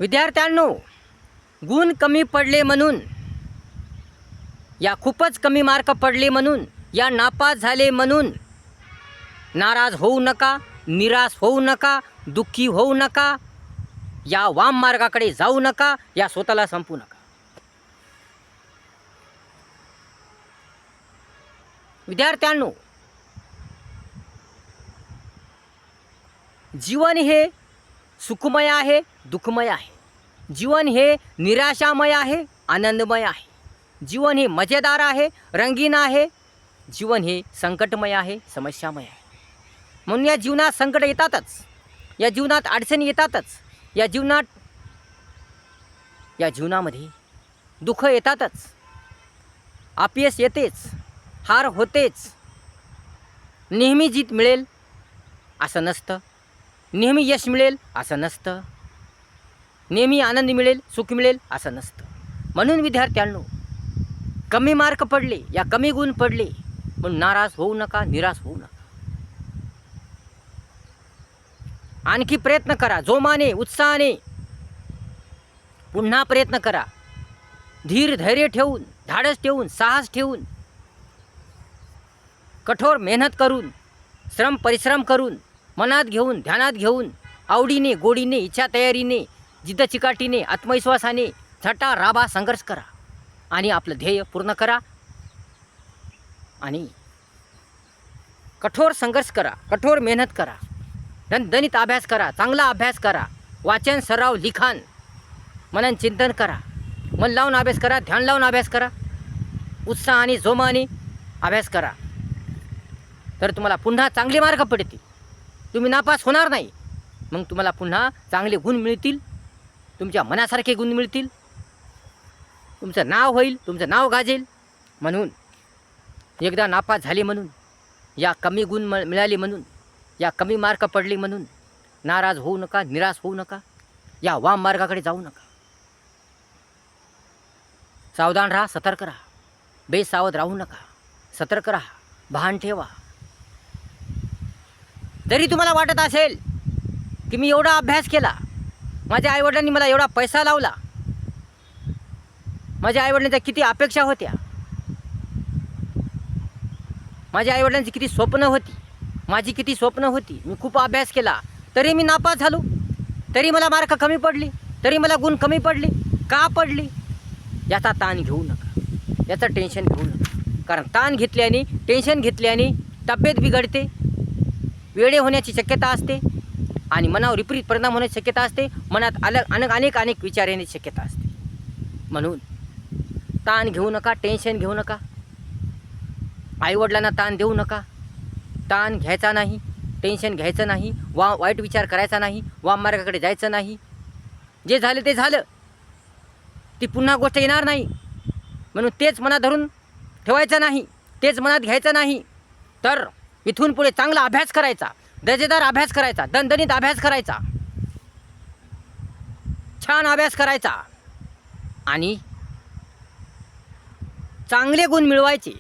विद्यार्थ्यांनो, गुण कमी पडले म्हणून, या खूपच कमी मार्क पडले म्हणून, या नापास झाले म्हणून नाराज होऊ नका, निराश होऊ नका, दुःखी होऊ नका, या वाम मार्गाकडे जाऊ नका, या स्वतःला संपू नका. विद्यार्थ्यांनो, जीवन हे सुखमय आहे, दुःखमय आहे. जीवन हे निराशामय आहे, आनंदमय आहे. जीवन हे मजेदार आहे, रंगीन आहे. जीवन हे संकटमय आहे, समस्यामय आहे. म्हणून या जीवनात संकट येतातच, या जीवनात अडचणी येतातच, या जीवनामध्ये दुःख येतातच, अपयश येतेच, हार होतेच. नेहमी जीत मिळेल असं नसतं, नेहमी यश मिळेल असं नसतं, नेहमी आनंद मिळेल, सुख मिळेल असं नसतं. म्हणून विद्यार्थ्यांनो, कमी मार्क पडले, या कमी गुण पडले म्हणून नाराज होऊ नका, निराश होऊ नका. आणखी प्रयत्न करा, जोमाने, उत्साहाने पुन्हा प्रयत्न करा. धीर धैर्य ठेवून, धाडस ठेवून, साहस ठेवून, कठोर मेहनत करून, श्रम परिश्रम करून, मनात घेऊन, ध्यानात घेऊन, आवडीने, गोडीने, इच्छा तयारीने, जिद्द चिकाटीने, आत्मविश्वासाने झटा राबा, संघर्ष करा आणि आपलं ध्येय पूर्ण करा. आणि कठोर संघर्ष करा, कठोर मेहनत करा, दणदणीत अभ्यास करा, चांगला अभ्यास करा, वाचन, सराव, लिखाण, मनन चिंतन करा, मन लावून अभ्यास करा, ध्यान लावून अभ्यास करा, उत्साहाने, जोमाने अभ्यास करा. तर तुम्हाला पुन्हा चांगले मार्क पडतील, तुम्ही नापास होणार नाही. मग तुम्हाला पुन्हा चांगले गुण मिळतील, तुमच्या मनासारखे गुण मिळतील, तुमचं नाव होईल, तुमचं नाव गाजेल. म्हणून एकदा नापास झाले म्हणून, या कमी गुण मिळाले म्हणून, या कमी मार्क पडले म्हणून नाराज होऊ नका, निराश होऊ नका, या वाम मार्गाकडे जाऊ नका. सावधान राहा, सतर्क राहा, बेसावध राहू नका, सतर्क राहा, भान ठेवा. जरी तुम्हाला वाटत असेल की मी एवढा अभ्यास केला, माझ्या आईवडिलांनी मला एवढा पैसा लावला, माझ्या आईवडिलांच्या किती अपेक्षा होत्या, माझ्या आईवडिलांची किती स्वप्न होती, माझी किती स्वप्न होती, मी खूप अभ्यास केला, तरी मी नापास झालो, तरी मला मार्क कमी पडले, तरी मला गुण कमी पडले. का पडले याचा ताण घेऊ नका, याचं टेन्शन घेऊ नका. कारण ताण घेतल्याने, टेन्शन घेतल्याने तब्येत बिघडते, वेडे होण्याची शक्यता असते आणि मनावर विपरीत परिणाम होण्याची शक्यता असते, मनात अनेक विचार येण्याची शक्यता असते. म्हणून ताण घेऊ नका, टेन्शन घेऊ नका, आईवडिलांना ताण देऊ नका. ताण घ्यायचा नाही, टेन्शन घ्यायचं नाही, वाईट विचार करायचा नाही, वाम मार्गाकडे जायचं नाही. जे झालं ते झालं, ती पुन्हा गोष्ट येणार नाही. म्हणून तेच मनात धरून ठेवायचं नाही, तेच मनात घ्यायचं नाही. तर इथून पुढे चांगला अभ्यास करायचा, दर्जेदार अभ्यास करायचा, दणदणीत अभ्यास करायचा, छान अभ्यास करायचा आणि चांगले गुण मिळवायचे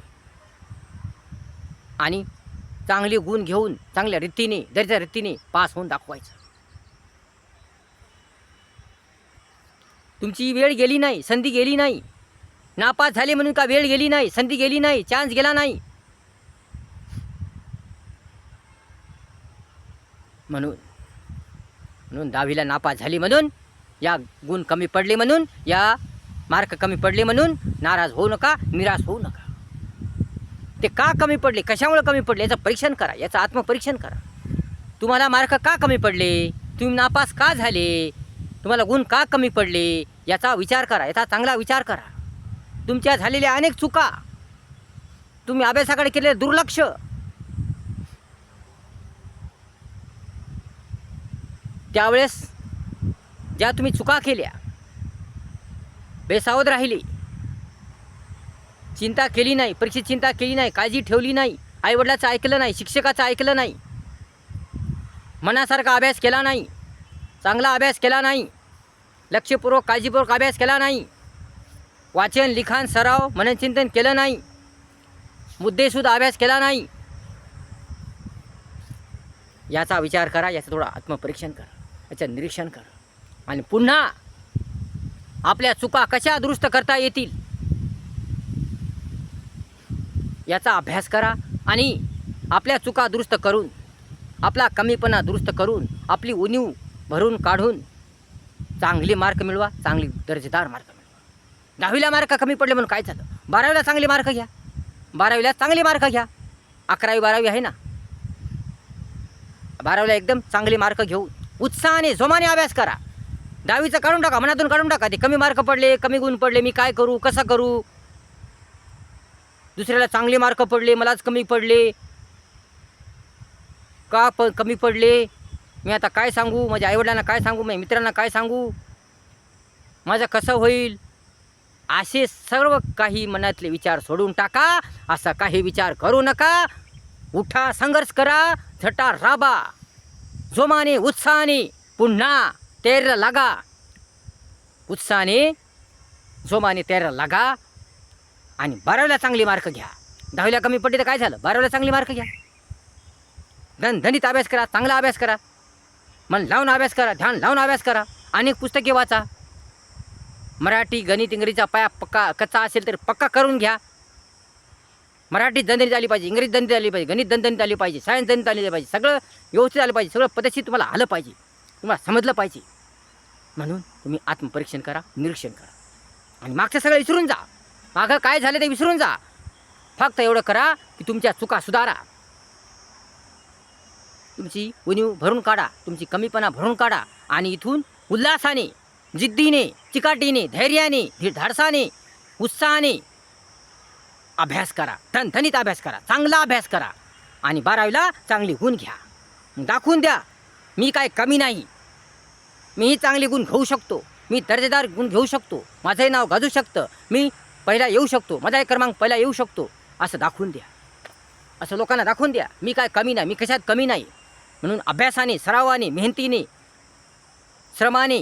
आणि चांगले गुण घेऊन चांगल्या रीतीने, दर्जेदार रीतीने पास होऊन दाखवायचं. तुमची वेळ गेली नाही, संधी गेली नाही. नापास झाले म्हणून का वेळ गेली नाही, संधी गेली नाही, चान्स गेला नाही. म्हणून 10वीला नापास झाली म्हणून, या गुण कमी पडले म्हणून, या मार्क कमी पडले म्हणून नाराज होऊ नका, निराश होऊ नका. ते का कमी पडले, कशामुळे कमी पडले याचं परीक्षण करा, याचं आत्मपरीक्षण करा. तुम्हाला मार्क का कमी पडले, तुम्ही नापास का झाले, तुम्हाला गुण का कमी पडले याचा विचार करा, याचा चांगला विचार करा. तुमच्या झालेल्या अनेक चुका, तुम्ही अभ्यासाकडे केलेले दुर्लक्ष, त्यावेळेस ज्या तुम्ही चुका केल्या, बेसावध राहिली, चिंता केली नाही, परीक्षेत चिंता केली नाही, काळजी ठेवली नाही, आईवडिलाचं ऐकलं नाही, शिक्षकाचं ऐकलं नाही, मनासारखा अभ्यास केला नाही, चांगला अभ्यास केला नाही, लक्षपूर्वक काळजीपूर्वक अभ्यास केला नाही, वाचन, लिखाण, सराव, मननचिंतन केलं नाही, मुद्देसूद अभ्यास केला नाही, याचा विचार करा, याचं थोडं आत्मपरीक्षण करा, याचं निरीक्षण करा आणि पुन्हा आपल्या चुका कशा दुरुस्त करता येतील याचा अभ्यास करा आणि आपल्या चुका दुरुस्त करून, आपला कमीपणा दुरुस्त करून, आपली उणीव भरून काढून चांगले मार्क मिळवा, चांगली दर्जेदार मार्क मिळवा. 10वीला मार्क कमी पडले म्हणून काय झालं? 12वीला चांगले मार्क घ्या, 12वीला चांगले मार्क घ्या. 11वी 12वी आहे ना, 12वीला एकदम चांगले मार्क घेऊन उत्साहाने जोमाने अभ्यास करा. 10वीचं काढून टाका, मनातून काढून टाका. ते कमी मार्क पडले, कमी गुण पडले, मी काय करू, कसं करू, दुसऱ्याला चांगले मार्क पडले, मलाच कमी पडले, का कमी पडले, मी आता काय सांगू, माझ्या आईवडिलांना काय सांगू, माझ्या मित्रांना काय सांगू, माझं कसं होईल, असे सर्व काही मनातले विचार सोडून टाका. असा काही विचार करू नका. उठा, संघर्ष करा, झटा राबा, जोमाने उत्साहाने पुन्हा तयारीला लागा. उत्साहाने जोमाने तयारीला लागा आणि 12वीला चांगले मार्क घ्या. 10वीला कमी पडले तर काय झालं, 12वीला चांगले मार्क घ्या. धनीत अभ्यास करा, चांगला अभ्यास करा, मन लावून अभ्यास करा, ध्यान लावून अभ्यास करा. अनेक पुस्तके वाचा. मराठी, गणित, इंग्रजीचा पाया पक्का कच्चा असेल तर पक्का करून घ्या. मराठी दणदणीत आली पाहिजे, इंग्रजी दणदणीत आली पाहिजे, गणित दणदणीत आली पाहिजे, सायन्स दणदणीत आली पाहिजे, सगळं व्यवस्थित आलं पाहिजे, सगळं पद्धतशीर तुम्हाला आलं पाहिजे, तुम्हाला समजलं पाहिजे. म्हणून तुम्ही आत्मपरीक्षण करा, निरीक्षण करा आणि मागचं सगळं विसरून जा. मागं काय झालं ते विसरून जा. फक्त एवढं करा की तुमच्या चुका सुधारा, तुमची उणीव भरून काढा, तुमची कमीपणा भरून काढा आणि इथून उल्हासाने, जिद्दीने, चिकाटीने, धैर्याने, धाडसाने, उत्साहाने अभ्यास करा. ठणठणीत अभ्यास करा, चांगला अभ्यास करा आणि 12वीला चांगले गुण घ्या. दाखवून द्या मी काय कमी नाही, मीही चांगले गुण घेऊ शकतो, मी दर्जेदार गुण घेऊ शकतो, माझंही नाव गाजू शकतं, मी पहिला येऊ शकतो, माझाही क्रमांक पहिला येऊ शकतो, असं दाखवून द्या. असं लोकांना दाखवून द्या मी काय कमी नाही, मी कशात कमी नाही. म्हणून अभ्यासाने, सरावाने, मेहनतीने, श्रमाने,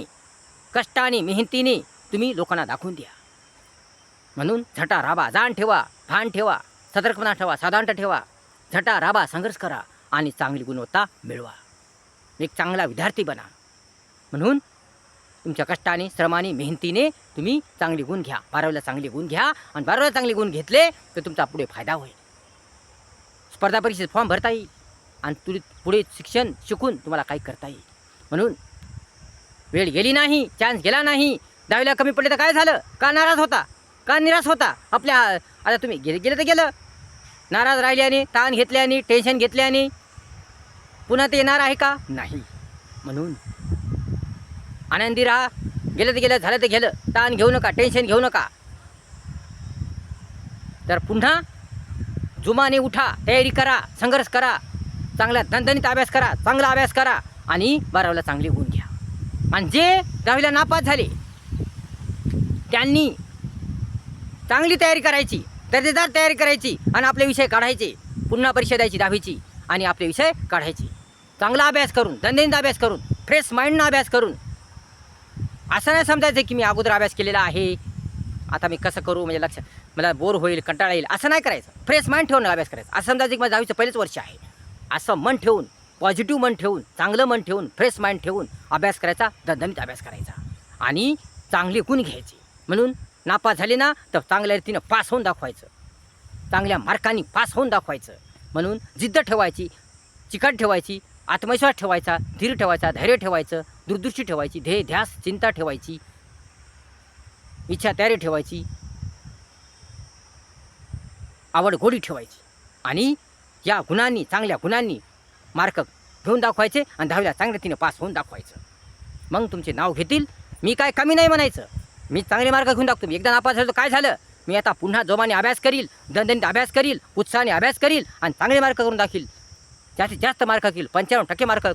कष्टाने, मेहनतीने तुम्ही लोकांना दाखवून द्या. म्हणून झटा राबा, जाण ठेवा, भान ठेवा, सतर्कपणा ठेवा, साधारणता ठेवा, झटा राबा, संघर्ष करा आणि चांगली गुणवत्ता मिळवा. एक चांगला विद्यार्थी बना. म्हणून तुमच्या कष्टाने, श्रमाने, मेहनतीने तुम्ही चांगले गुण घ्या. 12वीला चांगले गुण घ्या आणि 12वीला चांगले गुण घेतले तर तुमचा पुढे फायदा होईल. स्पर्धा परीक्षेत फॉर्म भरता येईल आणि पुढे शिक्षण शिकून तुम्हाला काही करता येईल. म्हणून वेळ गेली नाही, चान्स गेला नाही. 10वीला कमी पडले तर काय झालं, का नाराज होता, का निराश होता आपल्या. आता तुम्ही गेलं तर गेलं, नाराज राहिल्याने, ताण घेतल्याने, टेन्शन घेतल्याने पुन्हा ते येणार आहे का, नाही. म्हणून आनंदी राहा. गेलं तर गेलं, झालं तर गेलं, ताण घेऊ नका, टेन्शन घेऊ नका. तर पुन्हा जुमाने उठा, तयारी करा, संघर्ष करा, चांगला दणदणीत अभ्यास करा, चांगला अभ्यास करा आणि 12वीला चांगले गुण घ्या. आणि जे 10वीला नापास झाले त्यांनी चांगली तयारी करायची, दर्जेदार तयारी करायची आणि आपले विषय काढायचे. पुन्हा परीक्षा द्यायची 10वीची आणि आपले विषय काढायचे. चांगला अभ्यास करून, दणदणीत अभ्यास करून, फ्रेश माइंडनं अभ्यास करून. असं नाही समजायचं की मी अगोदर अभ्यास केलेला आहे, आता मी कसं करू, म्हणजे लक्षात मला बोर होईल, कंटाळा येईल, असं नाही करायचं. फ्रेश माइंड ठेवून अभ्यास करायचा. असं समजायचं की माझं 10वीचं पहिलेच वर्ष आहे, असं मन ठेवून, पॉझिटिव्ह मन ठेवून, चांगलं मन ठेवून, फ्रेश माइंड ठेवून अभ्यास करायचा, दणदणीत अभ्यास करायचा आणि चांगले गुण घ्यायचे. म्हणून नापास झाले ना तर चांगल्या रीतीनं पास होऊन दाखवायचं, चांगल्या मार्कांनी पास होऊन दाखवायचं. म्हणून जिद्द ठेवायची, चिकाट ठेवायची, आत्मविश्वास ठेवायचा, धीर ठेवायचा, धैर्य ठेवायचं, दूरदृष्टी ठेवायची, ध्येय ध्यास चिंता ठेवायची, इच्छा तयारी ठेवायची, आवड गोडी ठेवायची आणि या गुणांनी, चांगल्या गुणांनी मार्क घेऊन दाखवायचे आणि 10वीला चांगल्या रीतीनं पास होऊन दाखवायचं. मग तुमचे नाव घेतील. मी काय कमी नाही म्हणायचं, मी चांगले मार्क घेऊन दाखवतो. मी एकदा नापास झालो तर काय झालं, मी आता पुन्हा जोमाने अभ्यास करील, दणदणीत अभ्यास करील, उत्साहाने अभ्यास करील आणि चांगले मार्क करून दाखील. जास्तीत जास्त मार्क घेईल, 95% मार्क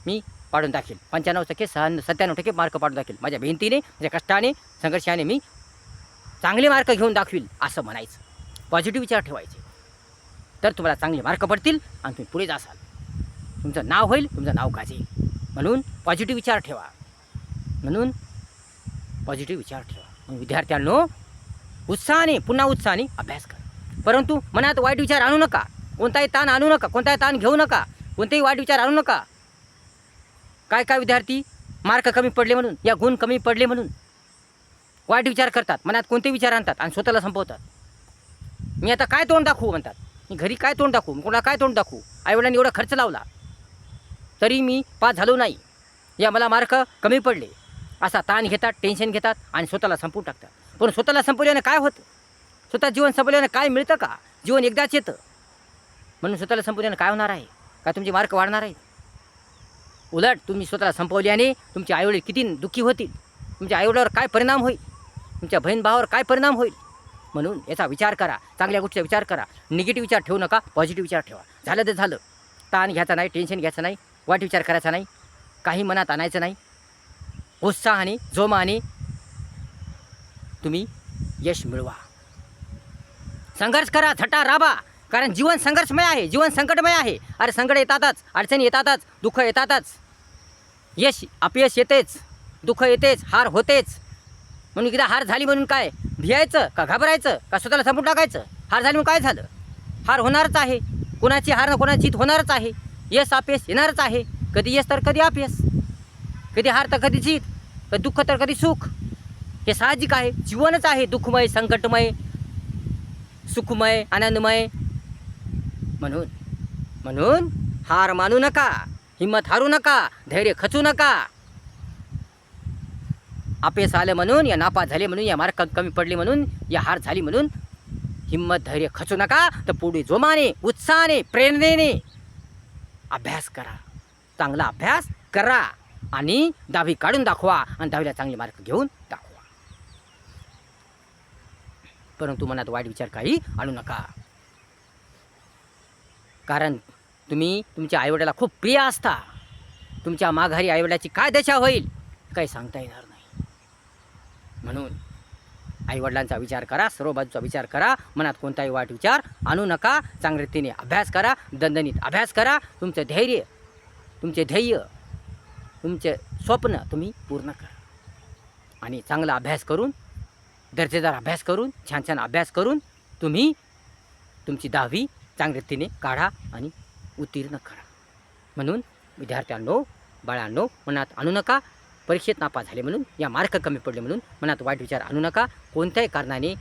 मी पाडून दाखील, 95%, 97% मार्क पाडून दाखील. माझ्या मेहनतीने, माझ्या कष्टाने, संघर्षाने मी चांगले मार्क घेऊन दाखवील असं म्हणायचं. पॉझिटिव्ह विचार ठेवायचे. तर तुम्हाला चांगले मार्क पडतील आणि तुम्ही पुढे जासाल, तुमचं नाव होईल, तुमचं नाव गाजेल. म्हणून पॉझिटिव्ह विचार ठेवा. म्हणून पॉझिटिव्ह विचार ठेवा. मग विद्यार्थ्यांनो उत्साहाने, पुन्हा उत्साहाने अभ्यास करा. परंतु मनात वाईट विचार आणू नका, कोणताही ताण आणू नका, कोणताही ताण घेऊ नका, कोणतेही वाईट विचार आणू नका. काय काय विद्यार्थी मार्क कमी पडले म्हणून, या गुण कमी पडले म्हणून वाईट विचार करतात, मनात कोणते विचार आणतात आणि स्वतःला संपवतात. मी आता काय तोंड दाखवू म्हणतात, मी घरी काय तोंड दाखवू, कोणाला काय तोंड दाखवू, आईवडिलांनी एवढा खर्च लावला तरी मी पास झालो नाही, या मला मार्क कमी पडले, असा ताण घेतात, टेन्शन घेतात आणि स्वतःला संपवून टाकतात. पण स्वतःला संपवल्याने काय होतं? स्वतः जीवन संपवल्याने काय मिळतं का? जीवन एकदाच येतं. म्हणून स्वतःला संपवल्याने काय होणार आहे? का तुमचे मार्क वाढणार आहेत? उलट तुम्ही स्वतःला संपवल्याने तुमचे आईवडील किती दुःखी होतील, तुमच्या आईवडिलावर काय परिणाम होईल, तुमच्या बहीण भावावर काय परिणाम होईल. म्हणून याचा विचार करा, चांगल्या गोष्टीचा विचार करा. निगेटिव्ह विचार ठेवू नका, पॉझिटिव्ह विचार ठेवा. झालं तर झालं, ताण घ्यायचा नाही, टेन्शन घ्यायचं नाही, वाईट विचार करायचा नाही, काही मनात आणायचं नाही. उत्साहाने जोमाने तुम्ही यश मिळवा. संघर्ष करा, झटा राबा, कारण जीवन संघर्षमय आहे, जीवन संकटमय आहे. अरे संकट येतातच, अडचणी येतातच, दुःख येतातच, यश अपयश येतेच, दुःख येतेच, हार होतेच. म्हणून एकदा हार झाली म्हणून काय भियायचं का घाबरायचं का स्वतःला संपून टाकायचं? हार झाली म्हणून काय झालं? हार होणारच आहे, कोणाची हार ना कोणाची जीत होणारच आहे, यश अपयश येणारच आहे. कधी यश तर कधी अपयश, कधी हार तर कधी जीत, कधी दुःख तर कधी सुख. हे साहजिक आहे, जीवनच आहे दुःखमय, संकटमय, सुखमय, आनंदमय. म्हणून हार मानू नका, हिंमत हारू नका, धैर्य खचू नका. अपयश आलं म्हणून, या नापास झाले म्हणून, या मार्क कमी पडले म्हणून, या हार झाली म्हणून हिंमत धैर्य खचू नका. तर पुढे जोमाने, उत्साहाने, प्रेरणेने अभ्यास करा, चांगला अभ्यास करा आणि 10वी काढून दाखवा आणि 10वीला चांगले मार्क घेऊन दाखवा. परंतु मनात वाईट विचार काही आणू नका, कारण तुम्ही तुमच्या आईवडिलाला खूप प्रिय असता. तुमच्या माघारी आईवडिलाची काय दशा होईल काही सांगता येणार नाही. म्हणून आईवडिलांचा विचार करा, सर्व बाजूचा विचार करा, मनात कोणताही वाईट विचार आणू नका. चांगल्या रीतीने अभ्यास करा, दणदणीत अभ्यास करा. तुमचं धैर्य, तुमचे ध्येय, तुमचे स्वप्न तुम्ही पूर्ण करा आणि चांगला अभ्यास करून, दर्जेदार अभ्यास करून, छान छान अभ्यास करून तुम्ही तुमची 10वी चांगल्या रीतीने काढा आणि उत्तीर्ण करा. म्हणून विद्यार्थ्यांनो, बाळांनो, मनात आणू नका परीक्षेत नापास झाले म्हणून, या मार्क कमी पडले म्हणून मनात वाईट विचार आणू नका. कोणत्याही कारणाने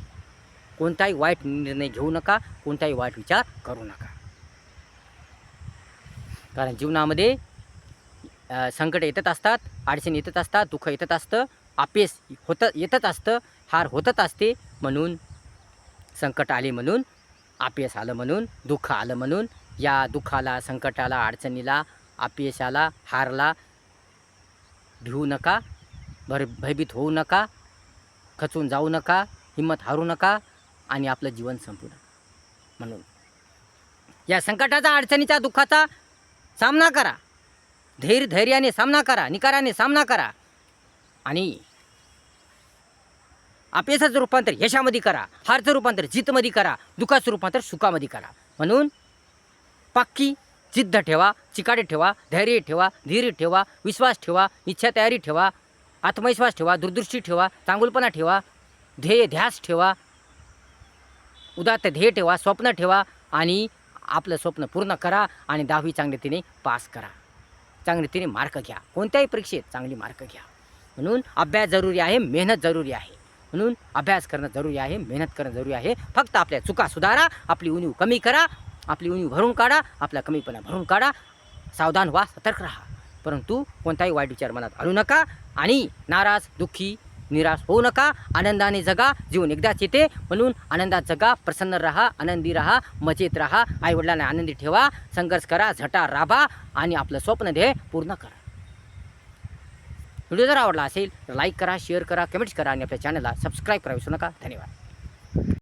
कोणताही वाईट निर्णय घेऊ नका, कोणताही वाईट विचार करू नका. कारण जीवनामध्ये संकट येतच असतात, अडचणी येतच असतात, दुःख येतच असतं, अपयश येतच असतं, हार होतच असते. म्हणून संकट आले म्हणून, अपयश आलं म्हणून, दुःख आलं म्हणून, या दुःखाला, संकटाला, अडचणीला, अपयशाला, हारला भिवू नका, भयभीत होऊ नका, खचून जाऊ नका, हिंमत हारू नका आणि आपलं जीवन संपू नका. म्हणून या संकटाचा, अडचणीचा, दुःखाचा सामना करा, धैर्याने सामना करा, निकाराने सामना करा आणि अपयशाचं रूपांतर यशामध्ये करा, हारचं रूपांतर जितमध्ये करा, दुःखाचं रूपांतर सुखामध्ये करा. म्हणून पक्की जिद्द ठेवा, चिकाटी ठेवा, धैर्य ठेवा, धीर ठेवा, विश्वास ठेवा, इच्छा तयारी ठेवा, आत्मविश्वास ठेवा, दूरदृष्टी ठेवा, चांगुलपणा ठेवा, ध्येय ठेवा, उदात्त ध्येय ठेवा, स्वप्न ठेवा आणि आपलं स्वप्न पूर्ण करा आणि 10वी चांगल्या रीतीने पास करा. चांगल्या रीतीने मार्क घ्या, कोणत्याही परीक्षेत चांगली मार्क घ्या. म्हणून अभ्यास जरुरी आहे, मेहनत जरुरी आहे. म्हणून अभ्यास करणं जरुरी आहे, मेहनत करणं जरुरी आहे. फक्त आपल्या चुका सुधारा, आपली उणीव कमी करा, आपली उणीव भरून काढा, आपला कमीपणा भरून काढा. सावधान व्हा, सतर्क राहा, परंतु कोणताही वाईट विचार मनात आणू नका आणि नाराज, दुःखी, निराश होऊ नका. आनंदाने जगा, जीवन एकदाच येते. म्हणून आनंदात जगा, प्रसन्न राहा, आनंदी राहा, मजेत राहा, आईवडिलांना आनंदी ठेवा, संघर्ष करा, झटा राबा आणि आपलं स्वप्न ध्येय पूर्ण करा. व्हिडिओ जर आवडला असेल तर लाईक करा, शेअर करा, कमेंट्स करा आणि आपल्या चॅनलला सबस्क्राईब करा विसरू नका. धन्यवाद.